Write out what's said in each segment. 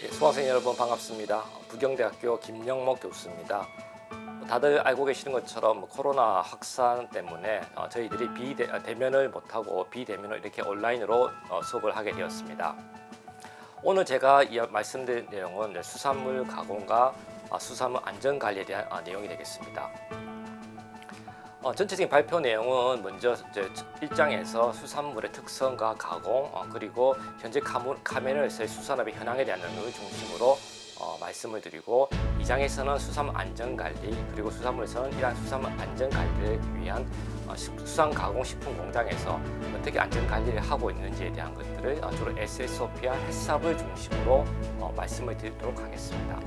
수강생 여러분 반갑습니다. 부경대학교 김영목 교수입니다. 다들 알고 계시는 것처럼 코로나 확산 때문에 저희들이 대면을 못하고 비대면으로 이렇게 온라인으로 수업을 하게 되었습니다. 오늘 제가 말씀드릴 내용은 수산물 가공과 수산물 안전관리에 대한 내용이 되겠습니다. 전체적인 발표 내용은 먼저 1장에서 수산물의 특성과 가공, 그리고 현재 카메라에서의 수산업의 현황에 대한 내용을 중심으로 말씀을 드리고, 2장에서는 수산물 안전관리, 그리고 수산물에서는 이러한 수산물 안전관리를 위한 수산가공식품 공장에서 어떻게 안전관리를 하고 있는지에 대한 것들을 주로 SSOP와 해썹을 중심으로 말씀을 드리도록 하겠습니다.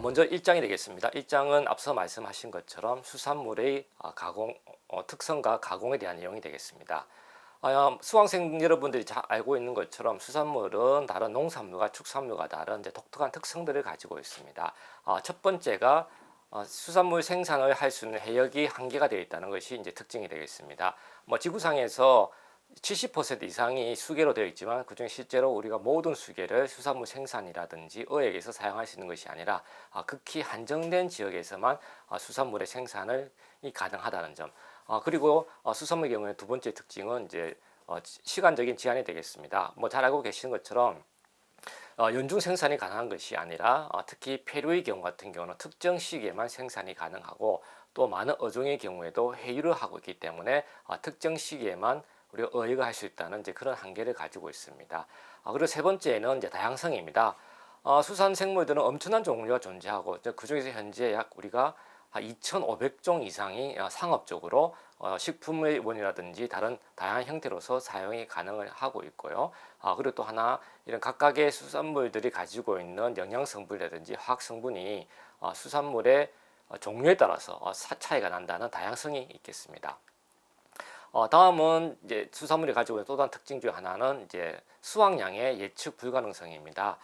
먼저 1장이 되겠습니다. 1장은 앞서 말씀하신 것처럼 수산물의 특성과 가공에 대한 내용이 되겠습니다. 수강생 여러분들이 잘 알고 있는 것처럼 수산물은 다른 농산물과 축산물과 다른 독특한 특성들을 가지고 있습니다. 첫 번째가 수산물 생산을 할 수 있는 해역이 한계가 되어 있다는 것이 특징이 되겠습니다. 지구상에서 70% 이상이 수계로 되어 있지만, 그중에 실제로 우리가 모든 수계를 수산물 생산이라든지 어획에서 사용할 수 있는 것이 아니라 극히 한정된 지역에서만 수산물의 생산이 가능하다는 점. 그리고 수산물의 경우에 두 번째 특징은 시간적인 제한이 되겠습니다. 잘 알고 계시는 것처럼 연중 생산이 가능한 것이 아니라 특히 폐류의 경우 같은 경우는 특정 시기에만 생산이 가능하고, 또 많은 어종의 경우에도 회유를 하고 있기 때문에 특정 시기에만 우리가 어획을 할 수 있다는 그런 한계를 가지고 있습니다. 그리고 세 번째는 다양성입니다. 수산 생물들은 엄청난 종류가 존재하고, 그 중에서 현재 약 우리가 2,500종 이상이 상업적으로 식품의 원이라든지 다른 다양한 형태로서 사용이 가능을 하고 있고요. 그리고 또 하나, 이런 각각의 수산물들이 가지고 있는 영양 성분이라든지 화학 성분이 수산물의 종류에 따라서 차이가 난다는 다양성이 있겠습니다. 다음은 수산물이 가지고 있는 또 다른 특징 중 하나는 수확량의 예측 불가능성입니다.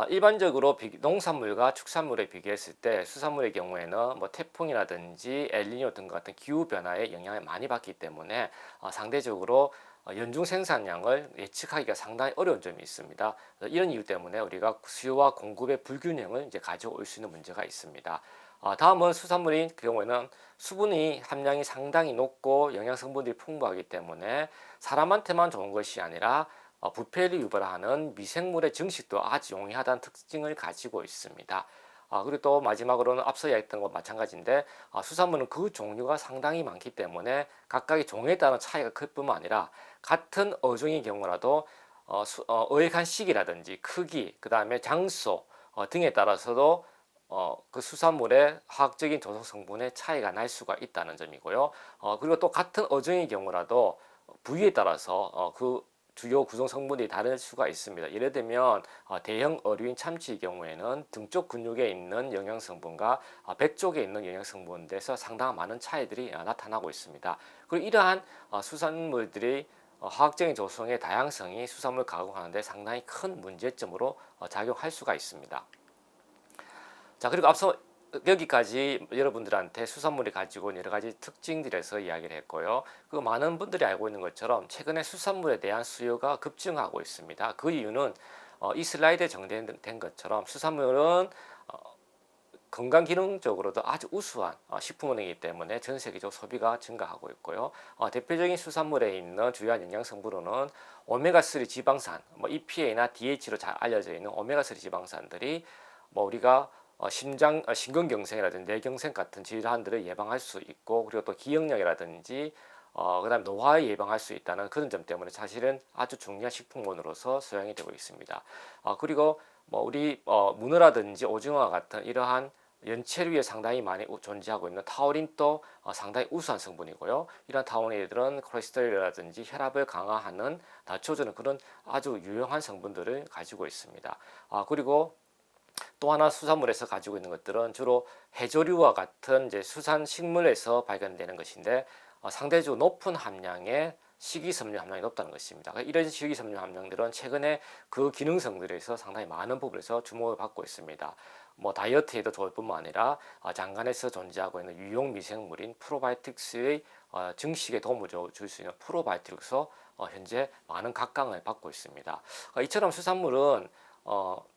일반적으로 농산물과 축산물에 비교했을 때 수산물의 경우에는 태풍이라든지 엘니뇨 등 같은 기후 변화의 영향을 많이 받기 때문에 상대적으로 연중 생산량을 예측하기가 상당히 어려운 점이 있습니다. 이런 이유 때문에 우리가 수요와 공급의 불균형을 가져올 수 있는 문제가 있습니다. 다음은 수산물인 경우에는 수분의 함량이 상당히 높고 영양 성분들이 풍부하기 때문에 사람한테만 좋은 것이 아니라 부패를 유발하는 미생물의 증식도 아주 용이하다는 특징을 가지고 있습니다. 그리고 또 마지막으로는 앞서 이야기했던 것과 마찬가지인데, 수산물은 그 종류가 상당히 많기 때문에 각각의 종에 따른 차이가 클 뿐만 아니라 같은 어종의 경우라도 어획한 시기라든지 크기, 그 다음에 장소 등에 따라서도 그 수산물의 화학적인 조성 성분의 차이가 날 수가 있다는 점이고요. 그리고 또 같은 어종의 경우라도 부위에 따라서 그 주요 구성 성분이 다를 수가 있습니다. 예를 들면 대형 어류인 참치의 경우에는 등쪽 근육에 있는 영양 성분과 배 쪽에 있는 영양 성분에서 상당한 많은 차이들이 나타나고 있습니다. 그리고 이러한 수산물들이 화학적인 조성의 다양성이 수산물 가공하는 데 상당히 큰 문제점으로 작용할 수가 있습니다. 자, 그리고 앞서 여기까지 여러분들한테 수산물이 가지고 있는 여러 가지 특징들에서 이야기를 했고요. 그 많은 분들이 알고 있는 것처럼 최근에 수산물에 대한 수요가 급증하고 있습니다. 그 이유는 이 슬라이드에 정리된 것처럼 수산물은 건강 기능적으로도 아주 우수한 식품원이기 때문에 전 세계적으로 소비가 증가하고 있고요. 대표적인 수산물에 있는 주요한 영양 성분으로는 오메가3 지방산, EPA나 DHA로 잘 알려져 있는 오메가3 지방산들이 우리가 심근경색이라든지 뇌경색 같은 질환들을 예방할 수 있고, 그리고 또 기억력이라든지 그다음에 노화에 예방할 수 있다는 그런 점 때문에 사실은 아주 중요한 식품원으로서 소양이 되고 있습니다. 그리고 우리 문어라든지 오징어와 같은 이러한 연체류에 상당히 많이 존재하고 있는 타우린도 상당히 우수한 성분이고요. 이런 타우린들은 콜레스테롤이라든지 혈압을 강화하는 낮춰주는 그런 아주 유용한 성분들을 가지고 있습니다. 그리고 또 하나 수산물에서 가지고 있는 것들은 주로 해조류와 같은 수산 식물에서 발견되는 것인데, 상대적으로 높은 함량의 식이섬유 함량이 높다는 것입니다. 이런 식이섬유 함량들은 최근에 그 기능성들에서 상당히 많은 부분에서 주목을 받고 있습니다. 다이어트에도 좋을 뿐만 아니라 장간에서 존재하고 있는 유용 미생물인 프로바이오틱스의 증식에 도움을 줄 수 있는 프로바이오틱스 현재 많은 각광을 받고 있습니다. 이처럼 수산물은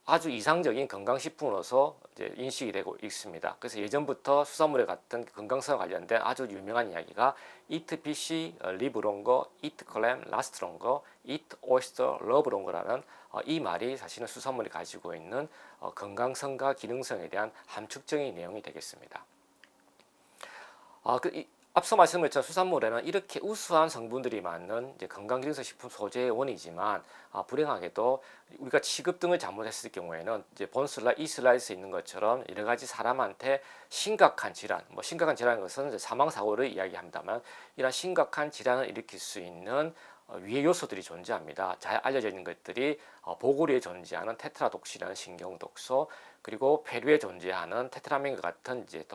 아주 이상적인 건강식품으로서 이제 인식이 되고 있습니다. 그래서 예전부터 수산물에 같은 건강성과 관련된 아주 유명한 이야기가 Eat Fish, Live Longer, Eat Clam, Last Longer, Eat Oyster, Love Longer라는 이 말이 사실은 수산물이 가지고 있는 건강성과 기능성에 대한 함축적인 내용이 되겠습니다. 앞서 말씀드렸던 수산물에는 이렇게 우수한 성분들이 많은 이제 건강기능성 식품 소재의 원이지만 불행하게도 우리가 취급 등을 잘못했을 경우에는 이제 본 슬라이드, 이 슬라이드에 있는 것처럼 여러 가지 사람한테 심각한 질환, 심각한 질환인 것은 이제 사망 사고를 이야기합니다만 이런 심각한 질환을 일으킬 수 있는 위해 요소들이 존재합니다. 잘 알려져 있는 것들이 보고리에 존재하는 테트라독시라는 신경독소, 그리고 폐류에 존재하는 테트라민과 같은 이제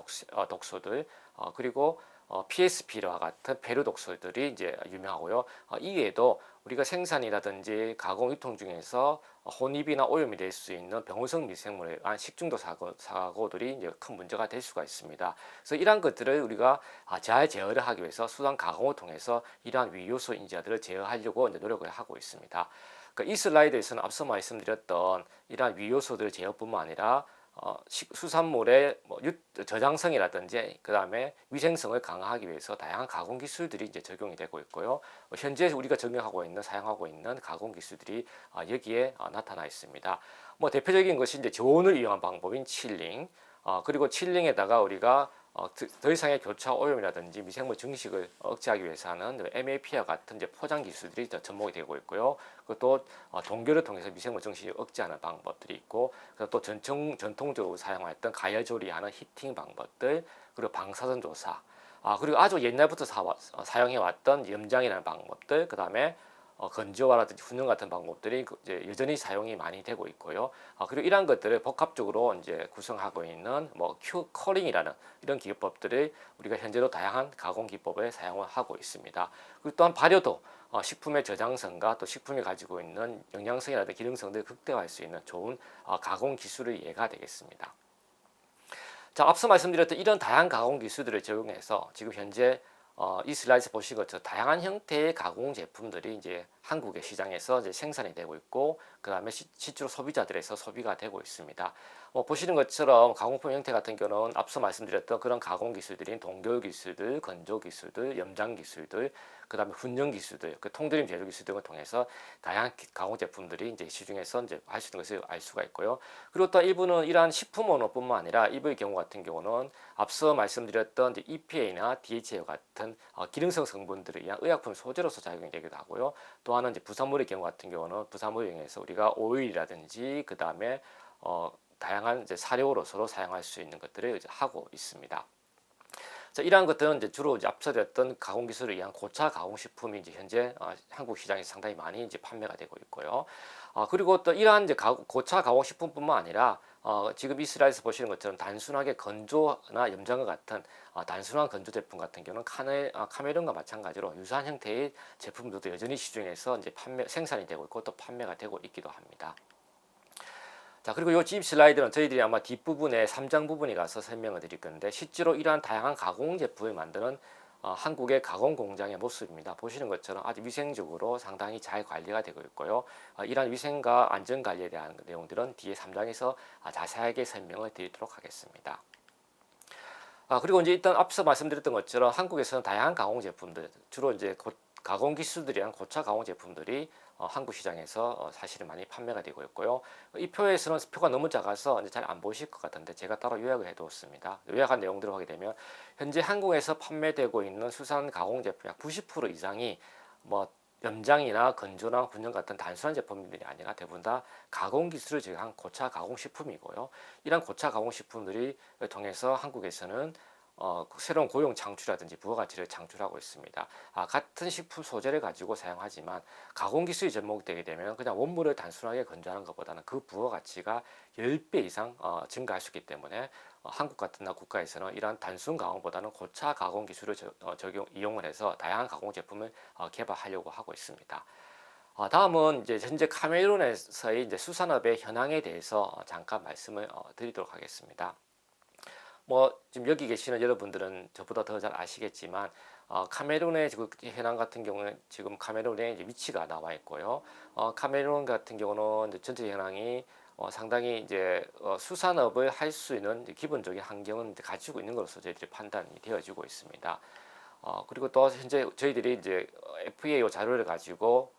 독소들, 그리고 PSP와 같은 폐류 독소들이 이제 유명하고요. 이외에도 우리가 생산이라든지 가공 유통 중에서 혼입이나 오염이 될 수 있는 병원성 미생물에 의한 식중독 사고들이 이제 큰 문제가 될 수가 있습니다. 그래서 이러한 것들을 우리가 잘 제어를 하기 위해서 수산 가공을 통해서 이러한 위요소 인자들을 제어하려고 이제 노력을 하고 있습니다. 이 슬라이드에서는 앞서 말씀드렸던 이러한 위요소들 제어뿐만 아니라 수산물의 저장성이라든지 그 다음에 위생성을 강화하기 위해서 다양한 가공 기술들이 이제 적용이 되고 있고요. 현재 우리가 적용하고 있는 사용하고 있는 가공 기술들이 여기에 나타나 있습니다. 대표적인 것이 이제 저온을 이용한 방법인 칠링, 그리고 칠링에다가 우리가 더 이상의 교차 오염이라든지 미생물 증식을 억제하기 위해서 하는 MAP와 같은 이제 포장 기술들이 접목이 되고 있고요. 그것도 동결을 통해서 미생물 증식을 억제하는 방법들이 있고, 또 전통적으로 사용했던 가열 조리하는 히팅 방법들, 그리고 방사선 조사, 그리고 아주 옛날부터 사용해왔던 염장이라는 방법들, 그 다음에 건조화라든지 훈연 같은 방법들이 이제 여전히 사용이 많이 되고 있고요. 그리고 이러한 것들을 복합적으로 이제 구성하고 있는 큐커링이라는 이런 기법들을 우리가 현재도 다양한 가공 기법에 사용을 하고 있습니다. 그리고 또한 발효도 식품의 저장성과 또 식품이 가지고 있는 영양성이라든지 기능성들을 극대화할 수 있는 좋은 가공 기술의 예가 되겠습니다. 자, 앞서 말씀드렸던 이런 다양한 가공 기술들을 적용해서 지금 현재 이 슬라이드 보신 것처럼 다양한 형태의 가공 제품들이 이제 한국의 시장에서 이제 생산이 되고 있고, 그 다음에 실제로 소비자들에서 소비가 되고 있습니다. 보시는 것처럼 가공품 형태 같은 경우는 앞서 말씀드렸던 그런 가공 기술들인 동결 기술들, 건조 기술들, 염장 기술들, 그 다음에 훈연 기술들, 그 통조림 제조 기술 등을 통해서 다양한 가공 제품들이 이제 시중에서 이제 할 수 있는 것을 알 수가 있고요. 그리고 또 일부는 이러한 식품 원호뿐만 아니라 일부의 경우 같은 경우는 앞서 말씀드렸던 이제 EPA나 DHA 같은 기능성 성분들에 의한 의약품 소재로서 작용이 되기도 하고요. 또 하나는 이제 부산물의 경우 같은 경우는 부산물을 이용해서 우리가 오일이라든지 그 다음에 다양한 이제 사료로서도 사용할 수 있는 것들을 이제 하고 있습니다. 자, 이러한 것들은 이제 주로 이제 앞서 드렸던 가공 기술에 의한 고차 가공 식품이 이제 현재 한국 시장에서 상당히 많이 이제 판매가 되고 있고요. 그리고 또 이러한 이제 고차 가공 식품뿐만 아니라 지금 이 슬라이드에서 보시는 것처럼 단순하게 건조나 염장과 같은 단순한 건조 제품 같은 경우는 카메론과 마찬가지로 유사한 형태의 제품들도 여전히 시중에서 이제 생산이 되고 있고 또 판매가 되고 있기도 합니다. 자, 그리고 이 집 슬라이드는 저희들이 아마 뒷부분에 3장 부분에 가서 설명을 드릴 건데, 실제로 이러한 다양한 가공 제품을 만드는 한국의 가공 공장의 모습입니다. 보시는 것처럼 아주 위생적으로 상당히 잘 관리가 되고 있고요. 이러한 위생과 안전 관리에 대한 내용들은 뒤에 3장에서 자세하게 설명을 드리도록 하겠습니다. 그리고 이제 일단 앞서 말씀드렸던 것처럼 한국에서는 다양한 가공 제품들, 주로 이제 가공 기술들이란 고차 가공 제품들이 한국 시장에서 사실은 많이 판매가 되고 있고요. 이 표에서는 표가 너무 작아서 잘 안 보실 것 같은데 제가 따로 요약을 해두었습니다. 요약한 내용들을 하게 되면 현재 한국에서 판매되고 있는 수산 가공 제품 약 90% 이상이 염장이나 건조나 훈연 같은 단순한 제품들이 아니라 대부분 다 가공 기술을 제공한 고차 가공 식품이고요. 이런 고차 가공 식품들이 통해서 한국에서는 새로운 고용 창출이라든지 부가가치를 창출하고 있습니다. 같은 식품 소재를 가지고 사용하지만 가공 기술이 접목되게 되면 그냥 원물을 단순하게 건조하는 것보다는 그 부가가치가 10배 이상 증가할 수 있기 때문에 한국 같은 국가에서는 이러한 단순 가공보다는 고차 가공 기술을 이용을 해서 다양한 가공 제품을 개발하려고 하고 있습니다. 다음은 이제 현재 카메룬에서의 이제 수산업의 현황에 대해서 잠깐 말씀을 드리도록 하겠습니다. 지금 여기 계시는 여러분들은 저보다 더 잘 아시겠지만 카메룬의 지금 현황 같은 경우는 지금 카메룬의 이제 위치가 나와 있고요. 카메룬 같은 경우는 이제 전체 현황이 상당히 이제 수산업을 할 수 있는 기본적인 환경은 이제 가지고 있는 것으로 저희들이 판단이 되어지고 있습니다. 그리고 또 현재 저희들이 이제 FAO 자료를 가지고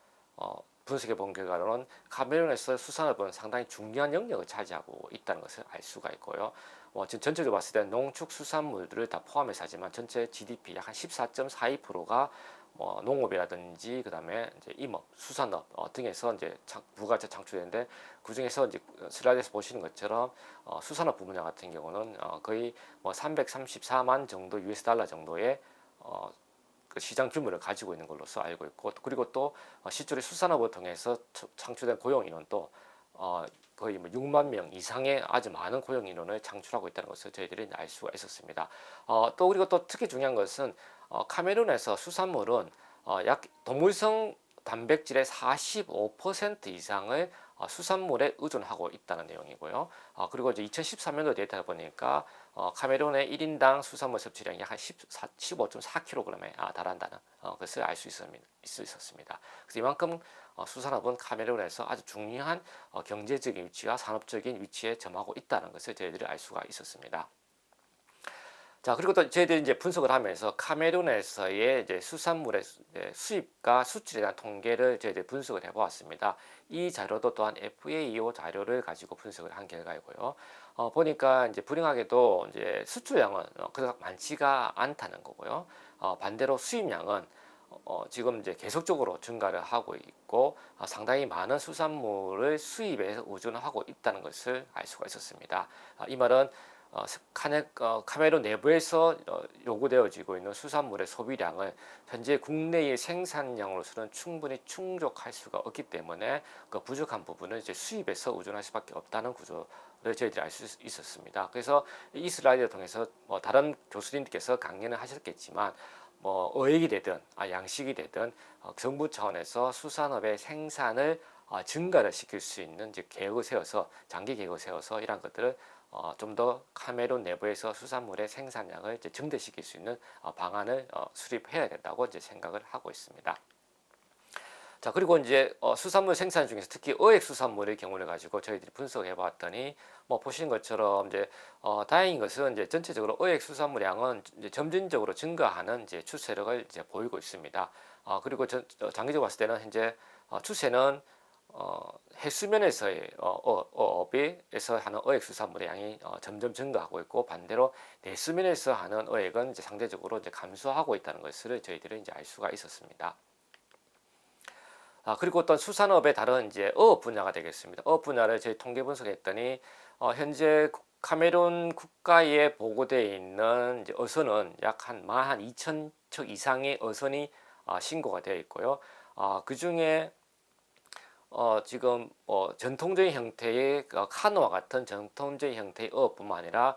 분석해 본 결과로는 카메룬에서 수산업은 상당히 중요한 영역을 차지하고 있다는 것을 알 수가 있고요. 지금 전체적으로 봤을 때 농축수산물들을 다 포함해서 하지만 전체 GDP 약 한 14.42%가 농업이라든지 그다음에 이제 임업, 수산업 등에서 이제 부가가치 창출되는데 그 중에서 이제 슬라이드에서 보시는 것처럼 수산업 부분야 같은 경우는 거의 334만 정도 US 달러 정도의 그 시장 규모를 가지고 있는 걸로서 알고 있고, 그리고 또 실제로 수산업을 통해서 창출된 고용 인원도 거의 6만 명 이상의 아주 많은 고용 인원을 창출하고 있다는 것을 저희들이 알 수가 있었습니다. 또 그리고 또 특히 중요한 것은 카메룬에서 수산물은 약 동물성 단백질의 45% 이상을 수산물에 의존하고 있다는 내용이고요. 그리고 이제 2013년도 데이터를 보니까 카메룬의 1인당 수산물 섭취량이 약 한 15.4kg에 달한다는 것을 알 수 있었습니다. 그래서 이만큼 수산업은 카메룬에서 아주 중요한 경제적인 위치와 산업적인 위치에 점하고 있다는 것을 저희들이 알 수가 있었습니다. 자, 그리고 또 저희들이 이제 분석을 하면서 카메룬에서의 이제 수산물의 수입과 수출에 대한 통계를 저희들이 분석을 해보았습니다. 이 자료도 또한 FAO 자료를 가지고 분석을 한 결과이고요. 보니까 이제 불행하게도 이제 수출량은 그렇게 많지가 않다는 거고요. 반대로 수입량은 지금 이제 계속적으로 증가를 하고 있고 상당히 많은 수산물을 수입에 의존하고 있다는 것을 알 수가 있었습니다. 이 말은 카메룬 내부에서 요구되어지고 있는 수산물의 소비량을 현재 국내의 생산량으로서는 충분히 충족할 수가 없기 때문에 그 부족한 부분을 이제 수입에서 의존할 수밖에 없다는 구조를 저희들이 알 수 있었습니다. 그래서 이 슬라이드를 통해서 다른 교수님께서 강연을 하셨겠지만 어획이 되든 양식이 되든 정부 차원에서 수산업의 생산을 증가를 시킬 수 있는 이제 계획을 세워서 장기 계획을 세워서 이런 것들을 좀 더 카메룬 내부에서 수산물의 생산량을 이제 증대시킬 수 있는 방안을 수립해야 된다고 이제 생각을 하고 있습니다. 자, 그리고 이제 수산물 생산 중에서 특히 어획 수산물의 경우를 가지고 저희들이 분석해 봤더니 보시는 것처럼 이제 다행인 것은 이제 전체적으로 어획 수산물량은 이제 점진적으로 증가하는 이제 추세력을 이제 보이고 있습니다. 그리고 장기적으로 봤을 때는 현재 추세는 해수면에서의 어업에서 하는 어획 수산물의 양이 점점 증가하고 있고, 반대로 내수면에서 하는 어획은 이제 상대적으로 이제 감소하고 있다는 것을 저희들은 이제 알 수가 있었습니다. 그리고 어떤 수산업의 다른 이제 어업 분야가 되겠습니다. 어업 분야를 저희 통계 분석했더니 현재 카메룬 국가에 보고되어 있는 이제 어선은 약 한 12,000척 이상의 어선이 신고가 되어 있고요. 그 중에 지금 전통적인 형태의 카누와 같은 전통적인 형태의 어업뿐만 아니라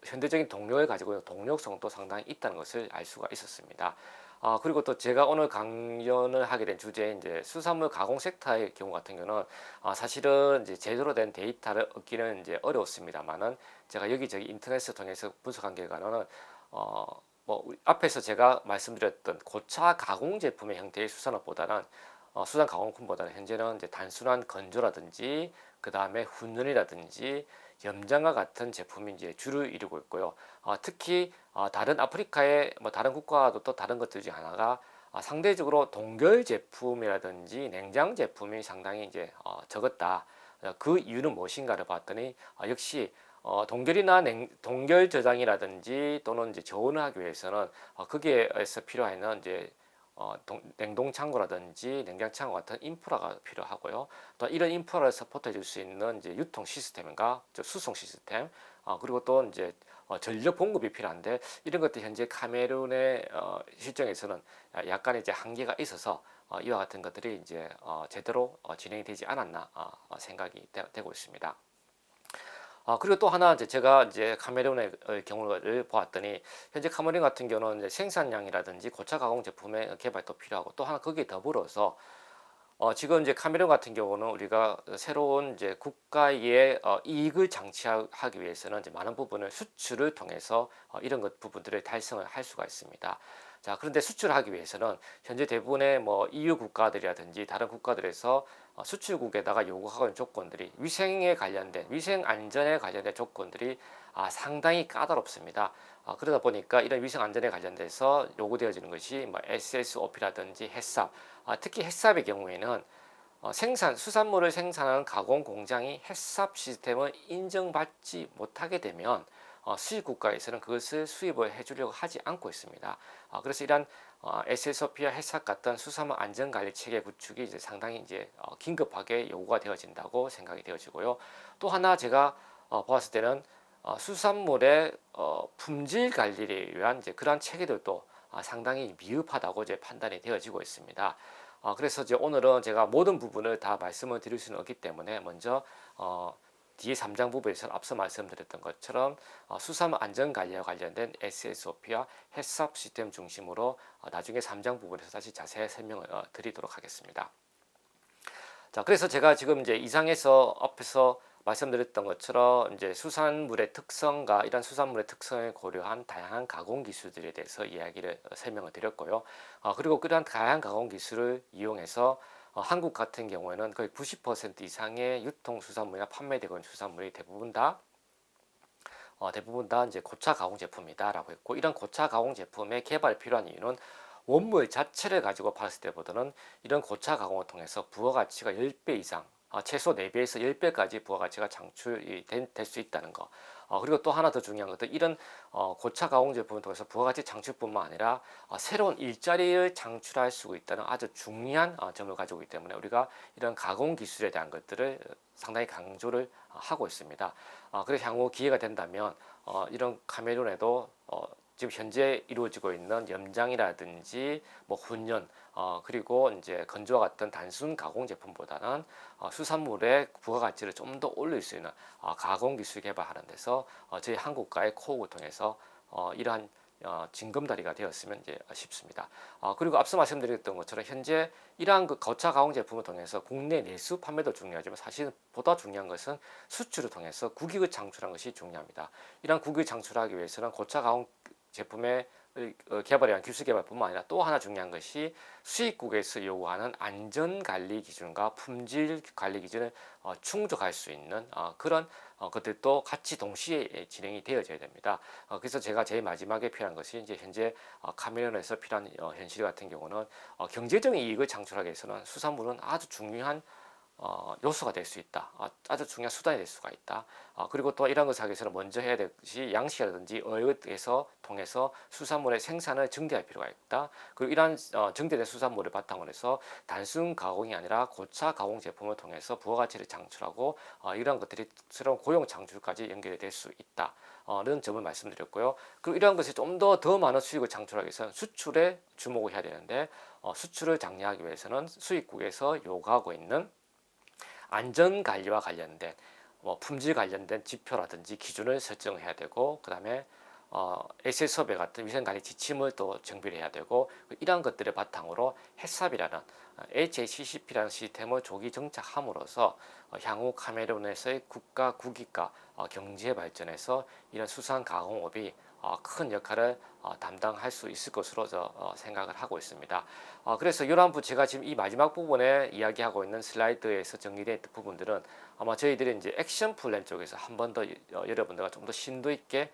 현대적인 동력을 가지고 있는 동력성도 상당히 있다는 것을 알 수가 있었습니다. 그리고 또 제가 오늘 강연을 하게 된 주제 이제 수산물 가공 섹터의 경우 같은 경우는 사실은 이제 제대로 된 데이터를 얻기는 이제 어려웠습니다만은 제가 여기저기 인터넷을 통해서 분석한 결과는 앞에서 제가 말씀드렸던 고차 가공 제품의 형태의 수산업보다는 수산 가공품보다는 현재는 이제 단순한 건조라든지 그 다음에 훈연이라든지 염장과 같은 제품이 이제 주를 이루고 있고요. 특히 다른 아프리카의 다른 국가도 또 다른 것들 중 하나가 상대적으로 동결 제품이라든지 냉장 제품이 상당히 이제 적었다. 그 이유는 무엇인가를 봤더니 역시 동결이나 동결 저장이라든지 또는 이제 저온을 하기 위해서는 거기에서 필요한 이제 냉동 창고라든지 냉장 창고 같은 인프라가 필요하고요. 또 이런 인프라를 서포트해 줄 수 있는 이제 유통 시스템과 수송 시스템, 그리고 또 이제 전력 공급이 필요한데 이런 것들 현재 카메룬의 실정에서는 약간 이제 한계가 있어서 이와 같은 것들이 이제 제대로 진행이 되지 않았나 생각이 되고 있습니다. 그리고 또 하나 이제 제가 이제 카메룬의 경우를 보았더니 현재 카메룬 같은 경우는 이제 생산량이라든지 고차 가공 제품의 개발도 필요하고 또 하나 거기에 더불어서 지금 이제 카메룬 같은 경우는 우리가 새로운 이제 국가의 이익을 창출하기 위해서는 이제 많은 부분을 수출을 통해서 이런 것 부분들을 달성을 할 수가 있습니다. 자, 그런데 수출하기 위해서는 현재 대부분의 뭐 EU 국가들이라든지 다른 국가들에서 수출국에다가 요구하고 있는 조건들이 위생에 관련된 위생 안전에 관련된 조건들이 상당히 까다롭습니다. 그러다 보니까 이런 위생 안전에 관련돼서 요구되어지는 것이 뭐 SSOP라든지 햇삽, 특히 햇삽의 경우에는 수산물을 생산하는 가공 공장이 햇삽 시스템을 인정받지 못하게 되면 수입 국가에서는 그것을 수입을 해주려고 하지 않고 있습니다. 그래서 이러한 SSOP와 햇삽 같은 수산물 안전관리 체계 구축이 이제 상당히 이제 긴급하게 요구가 되어진다고 생각이 되어지고요. 또 하나 제가 봤을 때는 수산물의 품질 관리를 위한 이제 그러한 체계들도 상당히 미흡하다고 이제 판단이 되어지고 있습니다. 그래서 이제 오늘은 제가 모든 부분을 다 말씀을 드릴 수는 없기 때문에 먼저 뒤에 3장 부분에서 앞서 말씀드렸던 것처럼 수산물 안전관리와 관련된 SSOP와 햇삽 시스템 중심으로 나중에 3장 부분에서 다시 자세히 설명을 드리도록 하겠습니다. 자, 그래서 제가 지금 이제 이상에서 앞에서 말씀드렸던 것처럼 이제 수산물의 특성과 이런 수산물의 특성을 고려한 다양한 가공 기술들에 대해서 설명을 드렸고요. 그리고 그러한 다양한 가공 기술을 이용해서 한국 같은 경우에는 거의 90% 이상의 유통 수산물이나 판매되고 있는 수산물이 대부분 다 이제 고차 가공 제품이다라고 했고, 이런 고차 가공 제품의 개발이 필요한 이유는 원물 자체를 가지고 봤을 때보다는 이런 고차 가공을 통해서 부가가치가 10배 이상, 최소 4배에서 10배까지 부가가치가 창출이 될 수 있다는 거. 그리고 또 하나 더 중요한 것도 이런 고차 가공 제품을 통해서 부가가치 창출뿐만 아니라 새로운 일자리를 창출할 수 있다는 아주 중요한 점을 가지고 있기 때문에 우리가 이런 가공 기술에 대한 것들을 상당히 강조를 하고 있습니다. 그래서 향후 기회가 된다면 이런 카메룬에도 지금 현재 이루어지고 있는 염장이라든지 뭐 훈연, 그리고 이제 건조와 같은 단순 가공 제품보다는 수산물의 부가가치를 좀 더 올릴 수 있는 가공 기술 개발하는 데서 저희 한국과의 코업을 통해서 이러한 징검다리가 되었으면 이제 싶습니다. 그리고 앞서 말씀드렸던 것처럼 현재 이러한 그 고차 가공 제품을 통해서 국내 내수 판매도 중요하지만 사실 보다 중요한 것은 수출을 통해서 국익을 창출하는 것이 중요합니다. 이러한 국익을 창출하기 위해서는 고차 가공 제품의 개발에 대한 기술 개발뿐만 아니라 또 하나 중요한 것이 수입국에서 요구하는 안전관리 기준과 품질 관리 기준을 충족할 수 있는 그런 것들도 같이 동시에 진행이 되어져야 됩니다. 그래서 제가 제일 마지막에 필요한 것이 이제 현재 카메룬에서 필요한 현실 같은 경우는 경제적인 이익을 창출하기 위해서는 수산물은 아주 중요한 요소가 될 수 있다. 아주 중요한 수단이 될 수가 있다. 그리고 또 이런 것을 하기 위해서는 먼저 해야 될 것이 양식이라든지 어획에서 통해서 수산물의 생산을 증대할 필요가 있다. 그리고 이러한 증대된 수산물을 바탕으로 해서 단순 가공이 아니라 고차 가공 제품을 통해서 부가가치를 창출하고 이러한 것들이 새로운 고용 창출까지 연결이 될 수 있다. 는 점을 말씀드렸고요. 그리고 이러한 것이 좀 더 많은 수익을 창출하기 위해서는 수출에 주목을 해야 되는데 수출을 장려하기 위해서는 수입국에서 요구하고 있는 안전관리와 관련된 품질 관련된 지표라든지 기준을 설정해야 되고, 그 다음에 SSOP 같은 위생관리 지침을 또 정비를 해야 되고, 이러한 것들을 바탕으로 햇삽이라는 HACCP라는 시스템을 조기 정착함으로써 향후 카메룬에서의 국가 국익과 경제 발전에서 이런 수산 가공업이 큰 역할을 담당할 수 있을 것으로 생각을 하고 있습니다. 그래서 이러한 제가 지금 이 마지막 부분에 이야기하고 있는 슬라이드에서 정리된 부분들은 아마 저희들이 이제 액션 플랜 쪽에서 한 번 더 여러분들과 좀 더 심도 있게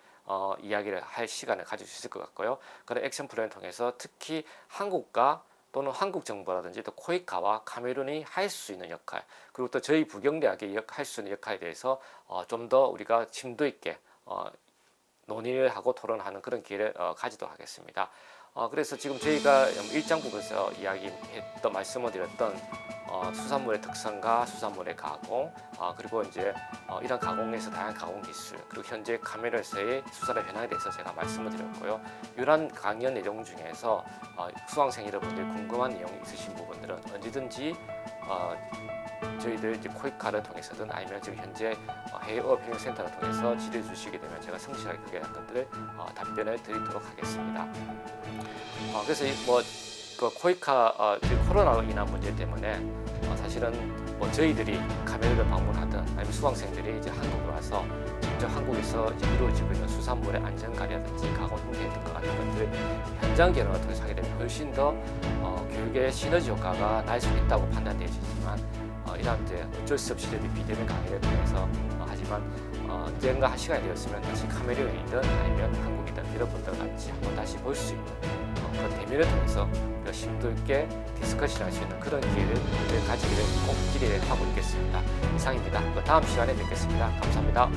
이야기를 할 시간을 가질 수 있을 것 같고요. 그런 액션 플랜을 통해서 특히 한국과 또는 한국 정부라든지 또 코이카와 카메룬이 할 수 있는 역할, 그리고 또 저희 부경대학이 할 수 있는 역할에 대해서 좀 더 우리가 심도 있게 논의를 하고 토론하는 그런 기회를 가지도록 하겠습니다. 그래서 지금 저희가 1장 부분에서 이야기했던 말씀을 드렸던 수산물의 특성과 수산물의 가공, 그리고 이제 이런 가공에서 다양한 가공 기술, 그리고 현재 카메라에서의 수산의 변화에 대해서 제가 말씀을 드렸고요. 이러한 강연 내용 중에서 수강생 여러분들 궁금한 내용이 있으신 부분들은 언제든지 저희들 이제 코이카를 통해서든 아니면 지금 현재 해외어업행센터를 통해서 질의 주시게 되면 제가 성실하게 그에 대한 것들을 답변을 드리도록 하겠습니다. 그래서 그 코이카 코로나로 인한 문제 때문에 사실은 저희들이 카메라를 방문하든 아니면 수강생들이 이제 한국에 와서 실제 한국에서 이제 이루어지고 있는 수산물의 안전관리라든지 가공 형태 등과 같은 것들 현장 경험을 통해서 하게 되면 훨씬 더 교육의 시너지 효과가 날 수 있다고 판단되어지지만 이런 이제 어쩔 수 없이 저희들이 비대면 강의를 통해서 하지만 언젠가 할 시간이 되었으면 다시 카메라이든 아니면 한국이든 여러분들 같이 한번 다시 볼 수 있는 그런 대면을 통해서 심도 있게 디스커션 할 수 있는 그런 기회를 가지기를 꼭 기대하고 있겠습니다. 이상입니다. 다음 시간에 뵙겠습니다. 감사합니다.